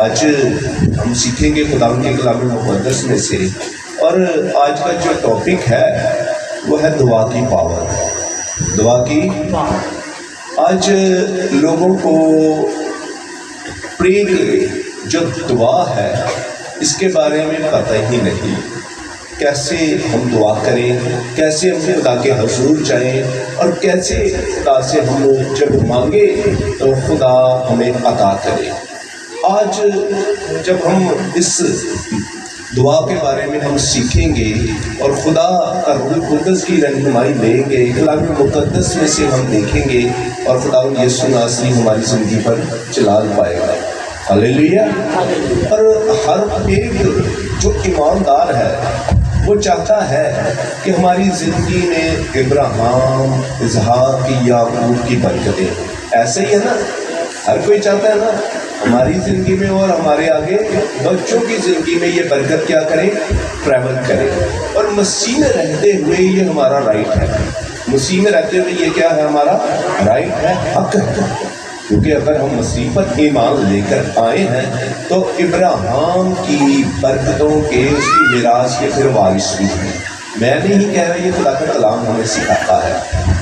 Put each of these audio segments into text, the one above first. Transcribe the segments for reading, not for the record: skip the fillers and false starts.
آج ہم سیکھیں گے خدا کے کلام مقدس میں سے، اور آج کا جو ٹاپک ہے وہ ہے دعا کی پاور۔ دعا کی آج لوگوں کو جو دعا ہے اس کے بارے میں پتہ ہی نہیں، کیسے ہم دعا کریں، کیسے ہم خدا کے حضور جائیں، اور کیسے خدا سے ہم جب مانگے تو خدا ہمیں عطا کرے۔ آج جب ہم اس دعا کے بارے میں ہم سیکھیں گے اور خدا کا روح القدس کی رہنمائی لیں گے، کلام مقدس میں سے ہم دیکھیں گے اور خدا یسوع ناصری ہماری زندگی پر جلال پائے گا۔ ہلیلویا۔ اور ہر ایک جو ایماندار ہے وہ چاہتا ہے کہ ہماری زندگی میں ابراہیم، اسحاق کی، یعقوب کی برکتیں، ایسے ہی ہے نا، ہر کوئی چاہتا ہے نا ہماری زندگی میں اور ہمارے آگے بچوں کی زندگی میں یہ برکت کیا کرے، ٹریول کرے۔ اور مسیح میں رہتے ہوئے یہ ہمارا رائٹ ہے، مسیح میں رہتے ہوئے یہ کیا ہے، ہمارا رائٹ ہے، حق ہے، کیونکہ اگر ہم مسیح پر ایمان لے کر آئے ہیں تو ابراہیم کی برکتوں کے، اس کی میراث کے پھر وارث بھی ہیں۔ میں نہیں کہہ رہا، یہ خدا کا کلام ہمیں سکھاتا ہے،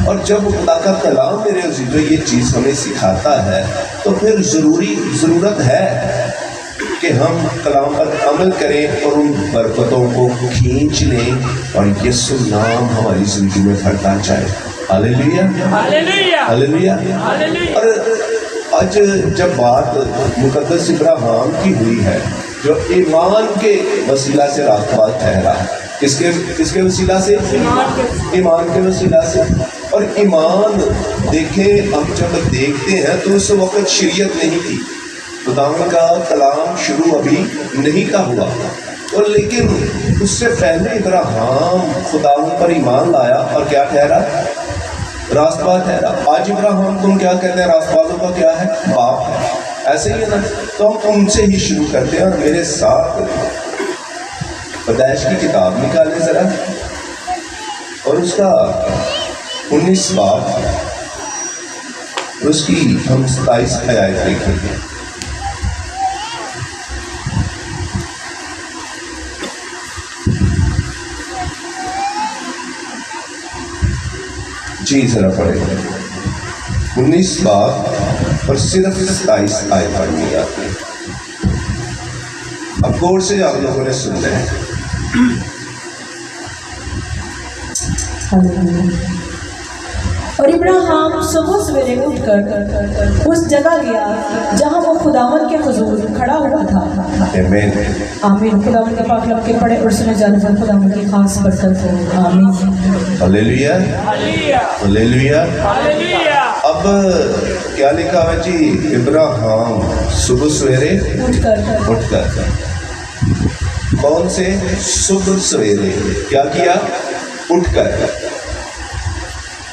اور جب خدا کا کلام میرے عزیزو یہ چیز ہمیں سکھاتا ہے تو پھر ضرورت ہے کہ ہم کلام پر عمل کریں اور ان برکتوں کو کھینچ لیں اور یسوع نام ہماری زندگی میں بڑھتا جائے۔ ہلیلویا، ہلیلویا۔ اور آج جب بات مقدس ابراہیم کی ہوئی ہے جو ایمان کے وسیلہ سے راست باز ٹھہرا، کس کے وسیلہ سے؟ ایمان کے وسیلہ سے۔ اور ایمان دیکھیں، ہم جب دیکھتے ہیں تو اس وقت شریعت نہیں تھی، خداوند کا کلام شروع ابھی نہیں کا ہوا، اور لیکن اس سے پہلے ابراہیم خداوند پر ایمان لایا اور کیا ٹھہرا، راست باز ٹھہرا۔ آج ابراہیم تم کیا کہتے ہیں، راست بازوں کا کیا ہے، باپ ہے، ایسے ہی ہے نا۔ تو ہم ان سے ہی شروع کرتے ہیں، اور میرے ساتھ پیدائش کی کتاب نکالیں ذرا، اور اس کا 19 باب، اس کی ہم 27 آیت دیکھیں گے۔ جی ذرا پڑھیں، 19 باب اور صرف 27 آیت پڑھنی آتی ہے۔ اب غور سے آپ لوگوں نے سننا ہے۔ اور ابراہیم صبح سویرے اٹھ کر اس جگہ گیا جہاں وہ خداوند کے حضور کھڑا ہوا تھا۔ آمین، آمین۔ خداوند کا پاک لب کے پڑھے اور سنے جانے پر خداوند کی خاص برکت ہو، آمین۔ ہلیلویا، ہلیلویا۔ اب کیا لکھا ہے جی، ابراہیم صبح سویرے اٹھ کر، کون سے صبح سویرے کیا کیا، اٹھ کر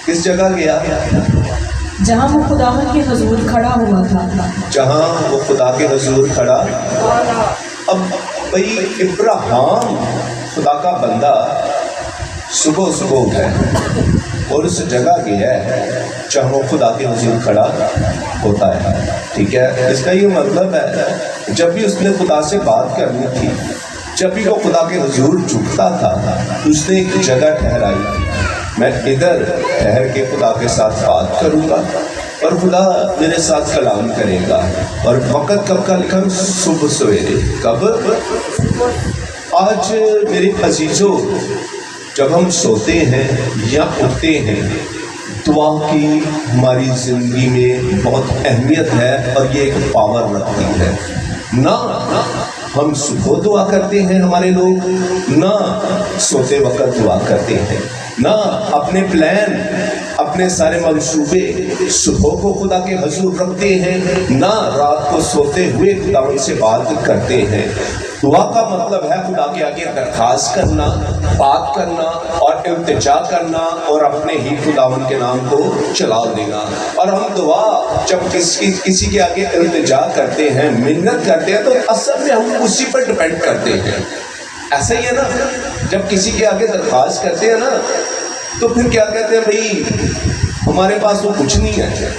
کس جگہ گیا، جہاں وہ خداوند کے حضور کھڑا ہوا تھا، جہاں وہ خدا کے حضور کھڑا۔ اب بھئی ابراہیم خدا کا بندہ صبح اٹھا ہے اور اس جگہ گیا ہے جہاں وہ خدا کے حضور کھڑا ہوتا ہے، ٹھیک ہے۔ اس کا یہ مطلب ہے جب بھی اس نے خدا سے بات کرنی تھی، جب بھی وہ خدا کے حضور جھکتا تھا، اس نے ایک جگہ ٹھہرائی تھی، میں ادھر ٹھہر کے خدا کے ساتھ بات کروں گا اور خدا میرے ساتھ کلام کرے گا۔ اور وقت کب کا لکھا، صبح سویرے، کب؟ آج میرے عزیزوں، جب ہم سوتے ہیں یا اٹھتے ہیں، دعا کی ہماری زندگی میں بہت اہمیت ہے اور یہ ایک پاور رکھتی ہے۔ نہ ہم صبح دعا کرتے ہیں ہمارے لوگ، نہ سوتے وقت دعا کرتے ہیں، نہ اپنے پلان، اپنے سارے منصوبے صبح کو خدا کے حضور رکھتے ہیں، نہ رات کو سوتے ہوئے خدا ان سے بات کرتے ہیں۔ دعا کا مطلب ہے خدا کے آگے درخواست کرنا، بات کرنا اور التجا کرنا اور اپنے ہی خداوند کے نام کو چلا دینا۔ اور ہم دعا جب کسی کے آگے التجا کرتے ہیں، منت کرتے ہیں، تو اصل میں ہم اسی پر ڈپینڈ کرتے ہیں۔ ایسا ہی ہے نا، جب کسی کے آگے درخواست کرتے ہیں نا تو پھر کیا کہتے ہیں، بھئی ہمارے پاس تو کچھ نہیں ہے،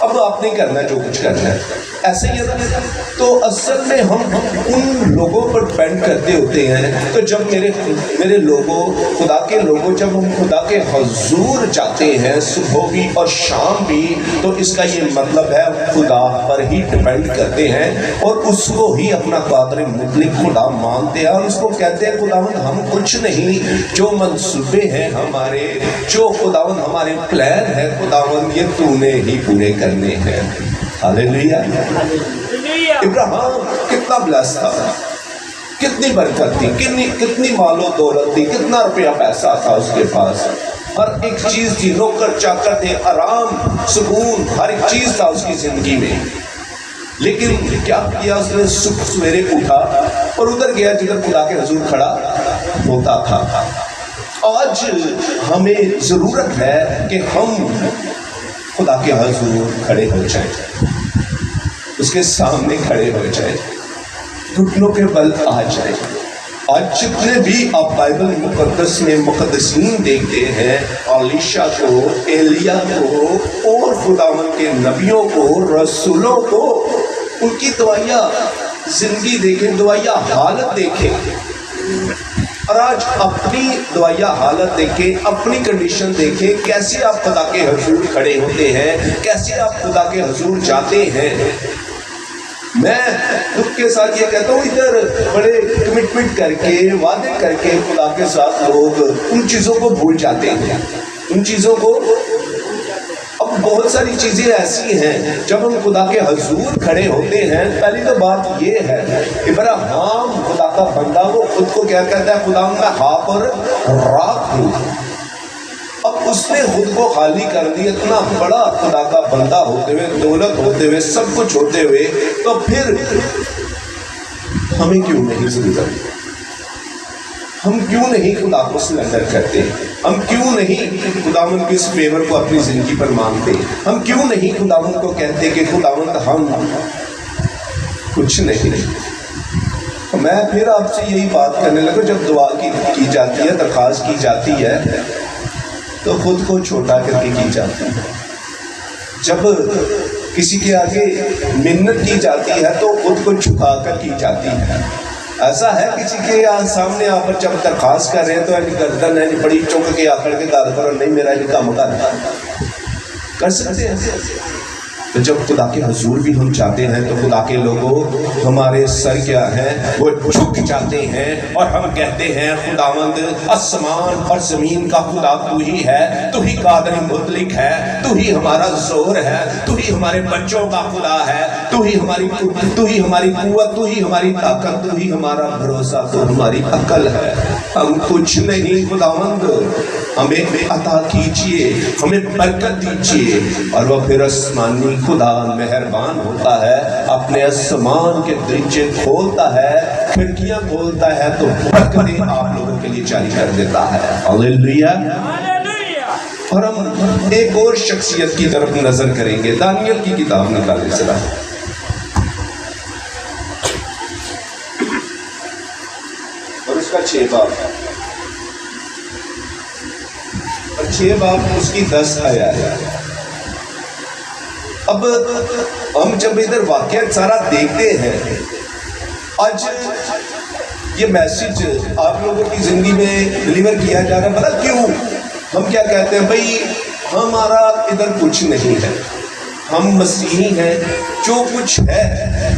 اب آپ نہیں کرنا جو کچھ کرنا ہے، ایسے ہی ہے۔ تو اصل میں ہم ان لوگوں پر ڈپینڈ کرتے ہوتے ہیں۔ تو جب میرے لوگوں، خدا کے لوگوں، جب ہم خدا کے حضور جاتے ہیں صبح بھی اور شام بھی، تو اس کا یہ مطلب ہے خدا پر ہی ڈپینڈ کرتے ہیں اور اس کو ہی اپنا قادر مطلق خدا مانتے ہیں، اور اس کو کہتے ہیں خداوند ہم کچھ نہیں، جو منصوبے ہیں ہمارے، جو خداوند ہمارے پلان ہے خداوند یہ تو نے ہی پورے کرنے ہیں۔ ہاللیلویا۔ ابراہیم کتنا بلیس تھا، کتنی برکت تھی، کتنی مال و دولت تھی، کتنا روپیہ پیسہ تھا اس کے پاس، ہر ایک چیز تھی، نوکر چاکر تھے، آرام سکون ہر ایک چیز تھا اس کی زندگی میں۔ لیکن کیا کیا اس نے؟ صبح سویرے اٹھا اور ادھر گیا جدھر خدا کے حضور کھڑا ہوتا تھا۔ آج ہمیں ضرورت ہے کہ ہم خدا کے حضور کھڑے ہو جائیں، اس کے سامنے کھڑے ہو جائیں، گھٹنوں کے بل آ جائیں۔ آج جتنے بھی آپ بائبل مقدس میں مقدسین دیکھتے ہیں، علیشا کو، ایلیا کو اور خداوند کے نبیوں کو، رسولوں کو، ان کی دوائیاں زندگی دیکھیں، دوائیاں حالت دیکھیں، اور آج اپنی دوائیاں حالت دیکھیں، اپنی کنڈیشن دیکھیں، کیسے آپ خدا کے حضور کھڑے ہوتے ہیں، کیسے آپ خدا کے حضور جاتے ہیں۔ میں دکھ کے ساتھ یہ کہتا ہوں، ادھر بڑے کمٹمنٹ کر کے، وعدے کر کے خدا کے ساتھ لوگ ان چیزوں کو بھول جاتے ہیں، ان چیزوں کو۔ اب بہت ساری چیزیں ایسی ہیں جب ہم خدا کے حضور کھڑے ہوتے ہیں، پہلی تو بات یہ ہے، ابراہیم خدا کا بندہ، وہ خود کو کیا کہتا ہے؟ خدا میں ہاں پر راک ہوں۔ اب اس نے خود کو خالی کر دی، اتنا بڑا خدا کا بندہ ہوتے ہوئے، دولت ہوتے ہوئے، سب کچھ ہوتے ہوئے، تو پھر ہمیں کیوں نہیں ضرورت؟ ہم کیوں نہیں خدا کو سرنڈر کرتے؟ ہم کیوں نہیں خداوند کی اس فیور کو اپنی زندگی پر مانتے؟ ہم کیوں نہیں خداوند کو کہتے کہ خداوند ہم کچھ نہیں؟ میں پھر آپ سے یہی بات کرنے لگا، جب دعا کی جاتی ہے، درخواست کی جاتی ہے، تو خود کو چھوٹا کر کے کی جاتی ہے۔ جب کسی کے آگے منت کی جاتی ہے تو خود کو جھکا کر کی جاتی ہے۔ ایسا ہے کسی کے سامنے آپ جب درخواست کر رہے ہیں تو ایسی گردن ہے بڑی چک کے آکڑ کے گال کرو، نہیں میرا یہ کام کر سکتے ہیں۔ تو جب خدا کے حضور بھی ہم چاہتے ہیں تو خدا کے لوگوں، ہمارے سر کیا ہیں؟ وہ جھک جاتے ہیں اور ہم کہتے ہیں خداوند آسمان اور زمین کا خدا تو ہی ہے، تو ہی قادر مطلق ہے، تو ہی ہمارا زور ہے، تو ہی ہمارے بچوں کا خدا ہے، تو ہی ہماری قوت، تو ہی ہماری طاقت، تو ہی ہمارا بھروسہ، تو ہماری عقل ہے۔ ہم کچھ نہیں، خداوند ہمیں عطا کیجئے، ہمیں برکت دیجئے۔ اور وہ پھر آسمانی خدا مہربان ہوتا ہے، اپنے آسمان کے دریچے کھولتا ہے، کھڑکیاں کھولتا ہے، تو برکتیں آپ لوگوں کے لیے جاری کر دیتا ہے۔ ہاللیلویا۔ اور ہم ایک اور شخصیت کی طرف نظر کریں گے۔ دانیل کی کتاب نکالیں ذرا، اور اس کا 6 باب، اور 6 باب اس کی 10 آیات ہے۔ اب ہم جب ادھر واقعہ سارا دیکھتے ہیں، آج یہ میسج آپ لوگوں کی زندگی میں ڈلیور کیا جا رہا ہے، پتہ کیوں؟ ہم کیا کہتے ہیں؟ بھائی ہمارا ادھر کچھ نہیں ہے، ہم مسیحی ہیں، جو کچھ ہے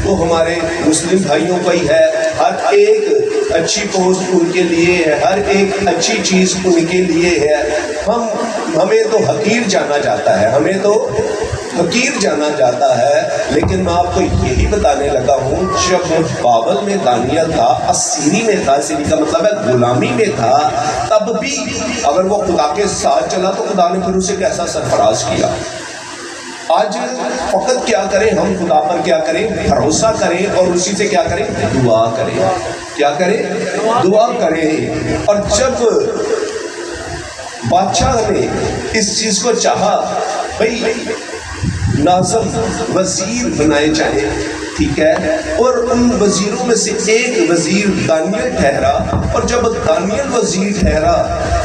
وہ ہمارے مسلم بھائیوں کا ہی ہے، ہر ایک اچھی پوسٹ ان کے لیے ہے، ہر ایک اچھی چیز ان کے لیے ہے۔ ہمیں تو حقیر جانا جاتا ہے، ہمیں تو حقیر جانا جاتا ہے۔ لیکن میں آپ کو یہی بتانے لگا ہوں، جب بابل میں دانیال تھا، اسیری میں تھا، اسیری کا مطلب ہے غلامی میں تھا، تب بھی اگر وہ خدا کے ساتھ چلا تو خدا نے پھر اسے کیسا سرفراز کیا۔ آج فقط کیا کریں ہم؟ خدا پر کیا کریں؟ بھروسہ کریں، اور اسی سے کیا کریں؟ دعا کریں۔ کیا کریں؟ دعا کریں۔ اور جب بادشاہ نے اس چیز کو چاہا، بھائی ناظم وزیر بنائے جائیں، ٹھیک ہے، اور ان وزیروں میں سے ایک وزیر دانیل ٹھہرا، اور جب دانیل وزیر ٹھہرا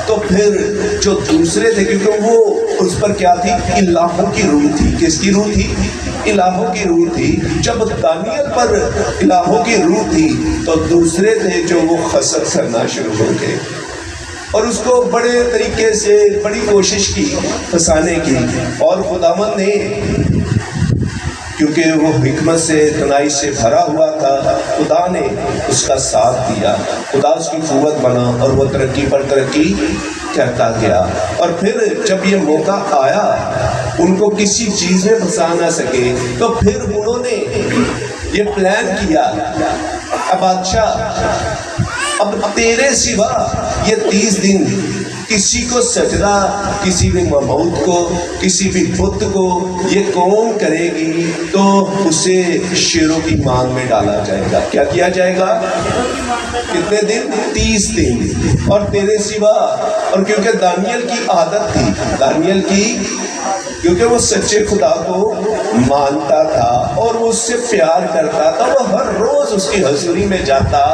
تو پھر جو دوسرے تھے، کیونکہ وہ اس پر کیا تھی؟ الہوں کی روح تھی۔ کس کی روح تھی؟ الہوں کی روح تھی۔ جب دانیل پر الہوں کی روح تھی تو دوسرے تھے جو وہ حسد کرنا شروع ہو گئے اور اس کو بڑے طریقے سے بڑی کوشش کی پھنسانے کی، اور خداوند نے کیونکہ وہ حکمت سے تنائی سے بھرا ہوا تھا، خدا نے اس کا ساتھ دیا، خدا اس کی قوت بنا اور وہ ترقی پر ترقی کرتا گیا۔ اور پھر جب یہ موقع آیا ان کو کسی چیز میں پھنسا نہ سکے تو پھر انہوں نے یہ پلان کیا، اب بادشاہ اب تیرے سوا یہ 30 دن کسی کو سجدہ، کسی بھی معبود کو، کسی بھی بت کو یہ قوم کرے گی تو اسے شیروں کی مانگ میں ڈالا جائے گا۔ کیا کیا جائے گا؟ کتنے دن؟ 30 دن۔ اور تیرے سوا، اور کیونکہ دانیل کی عادت تھی، دانیل کی، کیونکہ وہ سچے خدا کو مانتا تھا اور وہ اس سے پیار کرتا تھا، وہ ہر روز اس کی حضوری میں جاتا،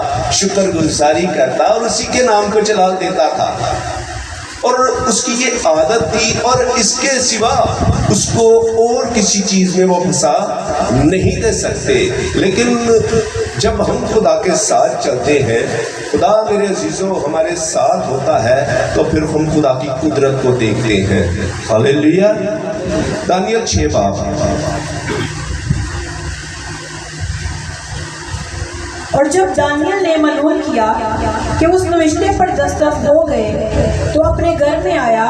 شکر گزاری کرتا اور اسی کے نام کو چلا دیتا تھا، اور اس کی یہ عادت تھی، اور اس کے سوا اس کو اور کسی چیز میں وہ پھنسا نہیں دے سکتے۔ لیکن جب ہم خدا کے ساتھ چلتے ہیں، خدا میرے عزیزوں ہمارے ساتھ ہوتا ہے، تو پھر ہم خدا کی قدرت کو دیکھتے ہیں۔ ہاللیلویا۔ دانیل 6 باب۔ اور جب دانیل نے معلوم کیا کہ اس نوشتے پر دستخط ہو گئے تو اپنے گھر میں آیا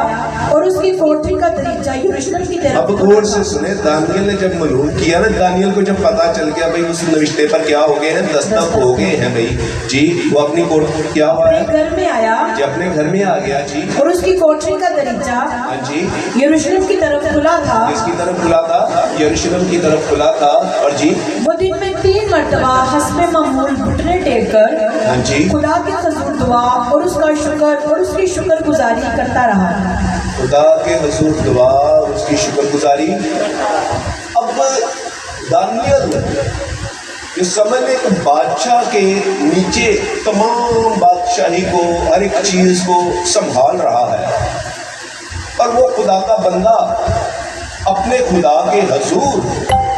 اور اس کی کوٹری کا دریچہ یروشلم کی طرف۔ اب غور سے سنیں، دانیل نے جب معلوم کیا نا، دانیل کو جب پتا چل گیا بھئی اس نوشتے پر کیا ہو گئے ہیں، دستخط ہو گئے ہیں بھئی جی، وہ اپنی کوٹری کیا ہوا ہے؟ اپنے گھر میں آیا جی، اپنے گھر میں آ گیا جی، اور اس کی کوٹری کا دریچہ ہاں جی یروشلم کی طرف کھلا تھا۔ کس کی طرف کھلا تھا؟ یروشلم کی طرف کھلا تھا۔ اور جی وہ دن میں 3 مرتبہ حسب معمول گھٹنے ٹیک کر ہاں جی خدا کے حضور دعا اور اس کا شکر اور اس کی شکر گزاری کرتا رہا۔ خدا کے حضور دعا اور اس کی شکر گزاری۔ اب دانیل یہ سمجھ لیں کہ بادشاہ کے نیچے تمام بادشاہی کو، ہر ایک چیز کو سنبھال رہا ہے، اور وہ خدا کا بندہ اپنے خدا کے حضور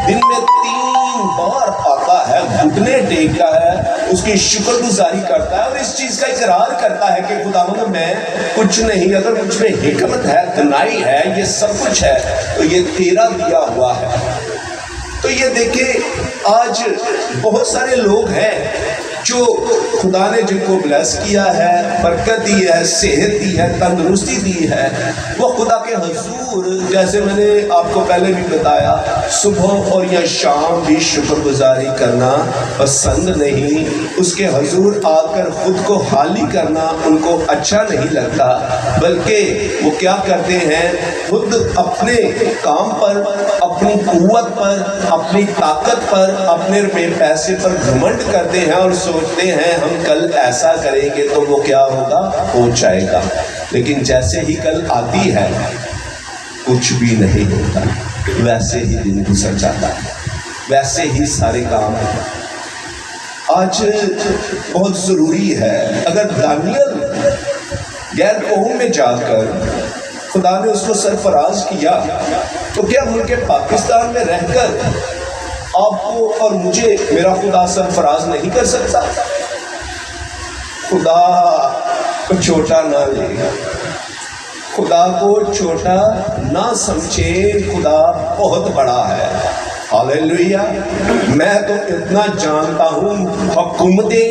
دن میں 3 بار آتا ہے، گھٹنے ٹیکتا ہے، اس کی شکر گزاری کرتا ہے اور اس چیز کا اقرار کرتا ہے کہ خداوند میں کچھ نہیں، اگر مجھ میں حکمت ہے، دانائی ہے، یہ سب کچھ ہے تو یہ تیرا دیا ہوا ہے۔ تو یہ دیکھیں آج بہت سارے لوگ ہیں جو خدا نے جن کو بلیس کیا ہے، برکت دی ہے، صحت دی ہے، تندرستی دی ہے، وہ خدا کے حضور جیسے میں نے آپ کو پہلے بھی بتایا صبح اور یا شام بھی شکر گزاری کرنا پسند نہیں، اس کے حضور آ کر خود کو خالی کرنا ان کو اچھا نہیں لگتا، بلکہ وہ کیا کرتے ہیں، خود اپنے کام پر، اپنی قوت پر، اپنی طاقت پر، اپنے پیسے پر گھمنڈ کرتے ہیں اور سوچتے ہیں ہم کل ایسا کریں گے تو وہ کیا ہوگا، ہو جائے گا، لیکن جیسے ہی کل آتی ہے کچھ بھی نہیں ہوتا، ویسے ہی دن گزر جاتا ہے، ویسے ہی سارے کام۔ آج بہت ضروری ہے، اگر دانیل غیر قوم میں جا کر خدا نے اس کو سرفراز کیا تو کیا ملک پاکستان میں رہ کر آپ کو اور مجھے میرا خدا سرفراز نہیں کر سکتا؟ خدا کو چھوٹا نہ لے، خدا کو چھوٹا نہ سمجھے، خدا بہت بڑا ہے۔ ہاللیلویا۔ میں تو اتنا جانتا ہوں، حکومتیں،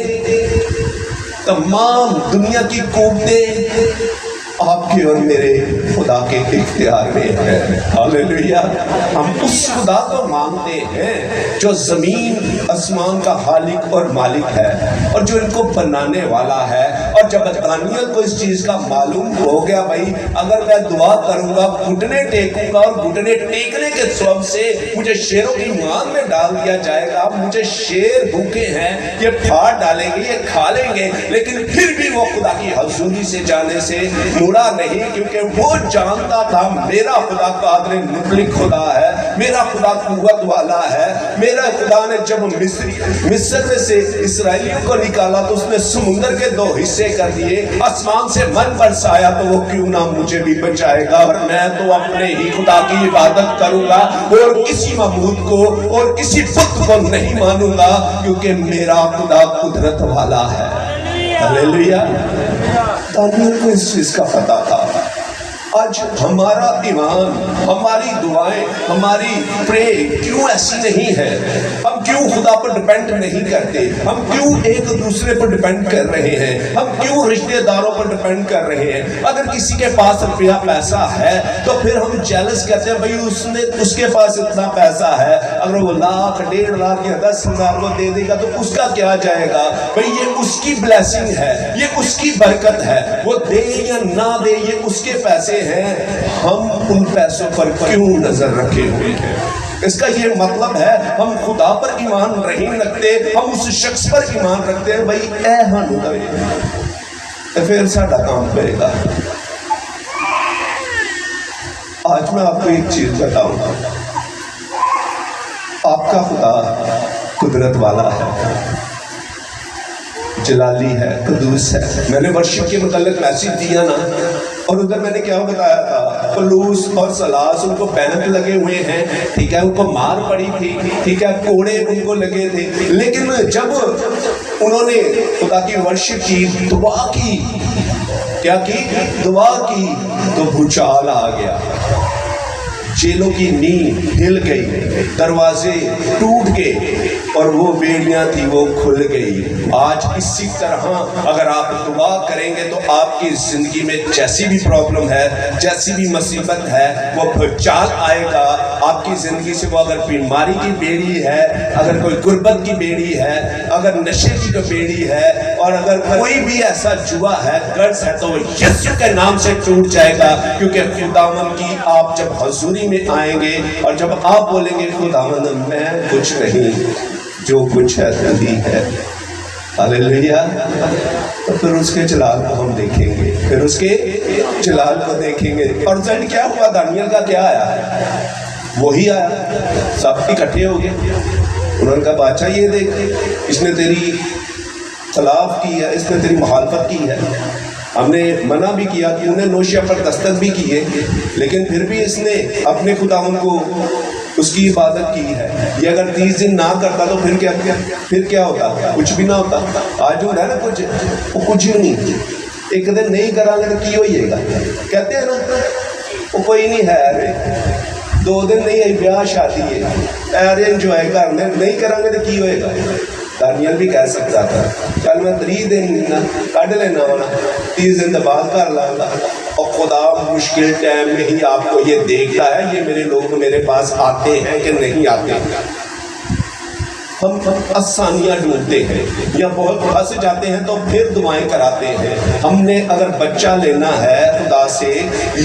تمام دنیا کی قوتیں آپ کے اور میرے خدا کے اختیار میں ہے۔ ہاللیلویا۔ ہم اس خدا کو مانتے ہیں جو زمین آسمان کا خالق اور مالک ہے اور جو ان کو بنانے والا ہے۔ اور جب دانیل کو اس چیز کا معلوم ہو گیا بھائی اگر میں دعا کروں گا، گھٹنے ٹیکوں گا اور گھٹنے ٹیکنے کے سبب سے مجھے شیروں کی مانگ میں ڈال دیا جائے گا، مجھے شیر بھوکے ہیں، یہ پھاڑ ڈالیں گے، یہ کھا لیں گے، لیکن پھر بھی وہ خدا کی حضوری سے جانے سے جوڑا نہیں، کیونکہ وہ جانتا تھا میرا خدا قادر مطلق خدا ہے، میرا خدا قوت والا ہے، میرا خدا نے جب مصر میں سے اسرائیلیوں کو نکالا تو اس نے سمندر کے 2 حصے کر دیے، آسمان سے من برسایا، تو وہ کیوں نہ مجھے بھی بچائے گا، اور میں تو اپنے ہی خدا کی عبادت کروں گا اور کسی معبود کو اور کسی بت کو نہیں مانوں گا، کیونکہ میرا خدا قدرت والا ہے۔ ہلیلویا۔ دانیال کو اس چیز کا پتہ تھا۔ آج ہمارا ایمان، ہماری دعائیں، ہماری پرے کیوں ایسی نہیں ہے؟ ہم کیوں خدا پر ڈیپینڈ نہیں کرتے؟ ہم کیوں ایک دوسرے پر ڈیپینڈ کر رہے ہیں؟ ہم کیوں رشتے داروں پر ڈیپینڈ کر رہے ہیں؟ اگر کسی کے پاس روپیہ پیسہ ہے تو پھر ہم جیلس کہتے ہیں بھئی اس کے پاس اتنا پیسہ ہے، اگر وہ 1,00,000 1,50,000 یا 10,000 کو دے دے گا تو اس کا کیا جائے گا؟ بھئی یہ اس کی بلیسنگ ہے، یہ اس کی برکت ہے، وہ دے یا نہ دے یہ اس کے پیسے ہیں، ہم ان پیسوں پر کیوں نظر رکھے ہوئے ہیں؟ اس کا یہ مطلب ہے ہم خدا پر ایمان نہیں رکھتے، ہم اس شخص پر ایمان رکھتے ہیں بھئی اے ہم دے پھر ساڈا کام کرے گا۔ آج میں آپ کو ایک چیز بتاؤں گا، آپ کا خدا قدرت والا ہے، جلالی ہے، قدوس ہے۔ میں نے ورشپ کے متعلق میسیج دیا نا، اور ادھر میں نے کیا بتایا تھا، پلوس اور سلاس ان کو بینک لگے ہوئے ہیں، ٹھیک ہے، ان کو مار پڑی تھی، ٹھیک ہے، کوڑے ان کو لگے تھے، لیکن جب انہوں نے خدا کی ورشپ کی، دعا کی، کیا کی؟ دعا کی، تو بھوچال آ گیا، جیلوں کی نیند ہل گئی، دروازے ٹوٹ گئے، اور وہ بیڑیاں تھی وہ کھل گئی۔ آج اسی طرح اگر آپ دعا کریں گے تو آپ کی زندگی میں جیسی بھی پرابلم ہے، جیسی بھی مصیبت ہے، وہ بھوچال آئے گا آپ کی زندگی سے۔ وہ اگر بیماری کی بیڑی ہے، اگر کوئی غربت کی بیڑی ہے، اگر نشے کی بیڑی ہے، اور اگر کوئی بھی ایسا جوا ہے، قرض ہے، تو وہ یسوع کے نام سے ٹوٹ جائے گا، کیونکہ خداوند کی آپ جب حضوری میں آئیں گے اور جب آپ بولیں گے خداوند میں کچھ نہیں، جو کچھ ہے تیری ہے، ہلیلویا، تو پھر اس کے جلال کو ہم دیکھیں گے، پھر اس کے جلال کو دیکھیں گے۔ اور زن کیا ہوا؟ دانیال کا کیا آیا؟ وہی آیا، سب اکٹھے ہو گئے، انہوں نے کہا بادشاہ یہ دیکھ، اس نے تیری خلاف کی ہے، اس نے تیری مخالفت کی ہے، ہم نے منع بھی کیا کہ انہیں نوشیہ پر دستک بھی کیے، لیکن پھر بھی اس نے اپنے خداوند کو اس کی عبادت کی ہے۔ یہ اگر 30 دن نہ کرتا تو پھر کیا ہوتا؟ کچھ بھی نہ ہوتا۔ آج جو ہے نا کچھ، وہ کچھ ہی نہیں، ایک دن نہیں کرا گے تو کی ہوئیے گا، کہتے ہیں نا وہ کوئی نہیں ہے، ارے 2 دن نہیں ہے، بیاہ شادی ہے، ارے انجوائے کرنے نہیں کریں گے تو کی ہوئے گا۔ دانیال بھی کہہ سکتا تھا چل میں 30 دن کٹ لینا ہونا، 30 دن بعد کر لاں گا، اور خدا مشکل ٹائم میں ہی آپ کو یہ دیکھتا ہے یہ میرے لوگ میرے پاس آتے ہیں کہ نہیں آتے۔ ہم آسانیاں ڈھونڈتے ہیں یا بہت پھنس جاتے ہیں تو پھر دعائیں کراتے ہیں۔ ہم نے اگر بچہ لینا ہے خدا سے،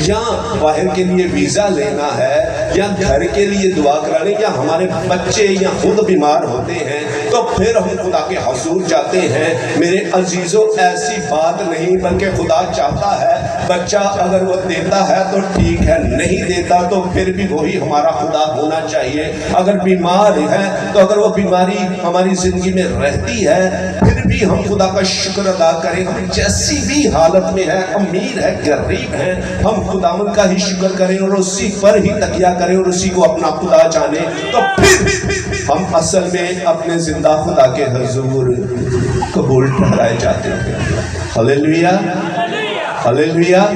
یا باہر کے لیے ویزا لینا ہے، یا گھر کے لیے دعا کرانے، یا ہمارے بچے یا خود بیمار ہوتے ہیں، تو پھر ہم خدا کے حضور جاتے ہیں۔ میرے عزیزوں ایسی بات نہیں، بلکہ خدا چاہتا ہے بچہ اگر وہ دیتا ہے تو ٹھیک ہے، نہیں دیتا تو پھر بھی وہی ہمارا خدا ہونا چاہیے۔ اگر بیمار ہے تو اگر وہ بیماری ہماری زندگی میں رہتی ہے پھر بھی ہم خدا کا شکر ادا کریں۔ ہم جیسی بھی حالت میں ہے، امیر ہے، غریب ہے، ہم خداوند کا ہی شکر کریں اور اسی پر ہی تکیہ کریں اور اسی کو اپنا خدا جانیں، تو پھر ہم اصل میں اپنے زندہ خدا کے حضور قبول ٹھہرائے جاتے ہیں۔ ہلیلویا، ہلیلویا۔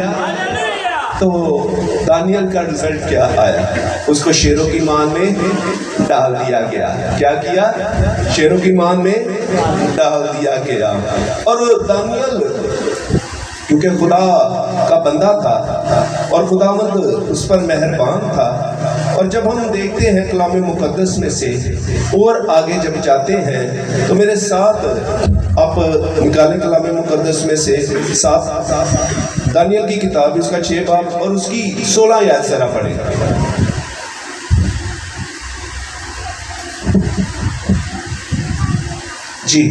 تو دانیال کا رزلٹ کیا آیا؟ اس کو شیروں کی مان میں ڈال دیا گیا۔ کیا کیا؟ شیروں کی مان میں ڈال دیا گیا۔ اور دانیال کیونکہ خدا کا بندہ تھا اور خداوند اس پر مہربان تھا، اور جب ہم دیکھتے ہیں کلام مقدس میں سے اور آگے جب جاتے ہیں تو میرے ساتھ آپ نکالیں کلام مقدس میں سے 7 دانیال کی کتاب، اس کا 6 باب اور اس کی 16 آیات ذرا پڑھیں۔ جی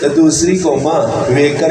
ਤੇ ਦੂਸਰੀ ਕੌਮਾਂ ਵੇਖ ਕਰ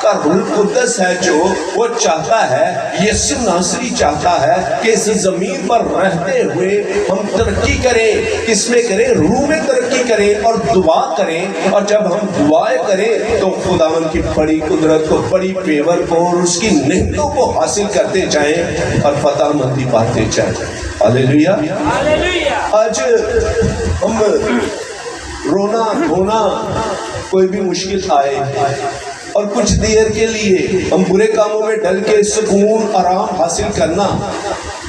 کا روح القدس ہے جو وہ چاہتا ہے، یسوع ناصری چاہتا ہے کہ اس زمین پر رہتے ہوئے ہم ترقی کریں۔ کس میں کریں؟ روح میں ترقی کریں اور دعا کریں، اور جب ہم دعائیں کریں تو خداوند کی بڑی قدرت کو، بڑی فیور کو اور اس کی نعمتوں کو حاصل کرتے جائیں اور فتح مندی پاتے جائیں۔ ہاللیلویا۔ آج ہم رونا دھونا، کوئی بھی مشکل آئے اور کچھ دیر کے لیے ہم برے کاموں میں ڈل کے سکون آرام حاصل کرنا،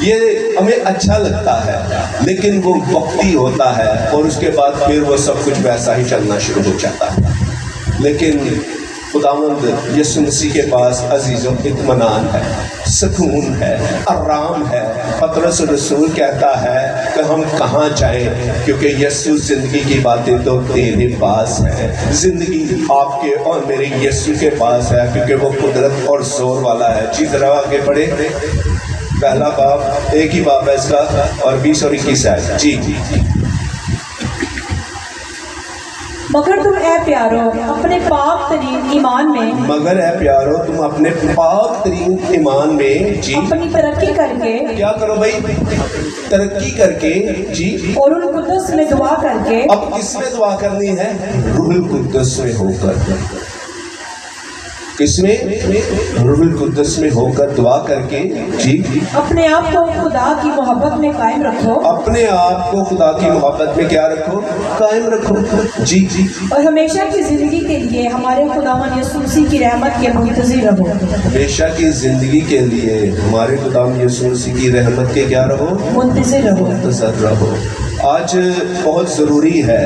یہ ہمیں اچھا لگتا ہے، لیکن وہ وقتی ہوتا ہے اور اس کے بعد پھر وہ سب کچھ ویسا ہی چلنا شروع ہو جاتا ہے۔ لیکن خداوند یسوع مسیح کے پاس عزیزوں اطمینان ہے، سکون ہے، آرام ہے۔ پطرس رسول کہتا ہے کہ ہم کہاں جائیں، کیونکہ یسوع زندگی کی باتیں تو تیرے پاس ہے۔ زندگی آپ کے اور میرے یسوع کے پاس ہے، کیونکہ وہ قدرت اور زور والا ہے۔ جی ذرا آگے بڑھے، پہلا باب، ایک ہی باب ہے اس کا، اور 20 اور 21 آئے۔ جی مگر تم اے پیارو اپنے پاک ترین ایمان میں، مگر اے پیارو تم اپنے پاک ترین ایمان میں، جی اپنی ترقی کر کے، کیا کرو بھائی؟ ترقی کر کے، جی اور روح القدس میں دعا کر کے۔ اب کس میں دعا کرنی ہے؟ روح القدس میں ہو کر۔ کس میں؟ روح القدس میں ہو کر دعا کر کے، جی اپنے آپ کو خدا کی محبت میں قائم رکھو، اپنے آپ کو خدا کی محبت میں کیا رکھو؟ قائم رکھو۔ جی جی اور ہمیشہ کی زندگی کے لیے ہمارے خداوند یسوع مسیح کی رحمت کے منتظر رہو۔ ہمیشہ کی زندگی کے لیے ہمارے خداوند یسوع مسیح کی رحمت کے کیا رہو؟ منتظر رہو۔ منتظر رہو۔ آج بہت ضروری ہے،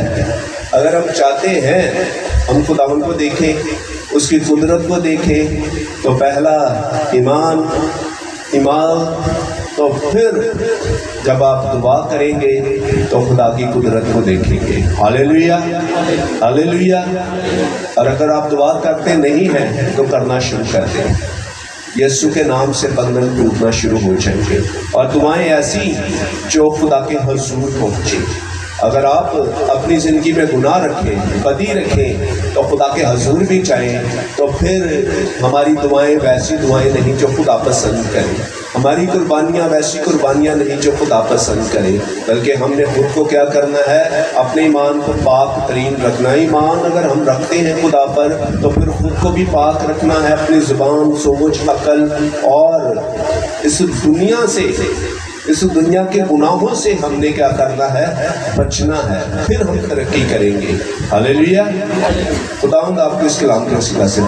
اگر ہم چاہتے ہیں ہم خداوند کو دیکھیں، اس کی قدرت کو دیکھیں، تو پہلا ایمان، تو پھر جب آپ دعا کریں گے تو خدا کی قدرت کو دیکھیں گے۔ ہاللیلویا، ہاللیلویا۔ اور اگر آپ دعا کرتے نہیں ہیں تو کرنا شروع کر دیں، یسوع کے نام سے بندھن ٹوٹنا شروع ہو جائیں گے، اور دعائیں ایسی جو خدا کے حضور پہنچیں۔ اگر آپ اپنی زندگی میں گناہ رکھیں، بدی رکھیں، تو خدا کے حضور بھی جائیں، تو پھر ہماری دعائیں ویسی دعائیں نہیں جو خدا پسند کرے، ہماری قربانیاں ویسی قربانیاں نہیں جو خدا پسند کرے، بلکہ ہم نے خود کو کیا کرنا ہے؟ اپنے ایمان کو پاک ترین رکھنا۔ ایمان اگر ہم رکھتے ہیں خدا پر تو پھر خود کو بھی پاک رکھنا ہے، اپنی زبان، سوچ، عقل، اور اس دنیا سے، اس دنیا کے گناہوں سے ہم نے کیا کرنا ہے؟ بچنا ہے، پھر ہم ترقی کریں گے۔ ہاللیلویا۔ خداوند آپ کو اس کلام کے وسیلہ سے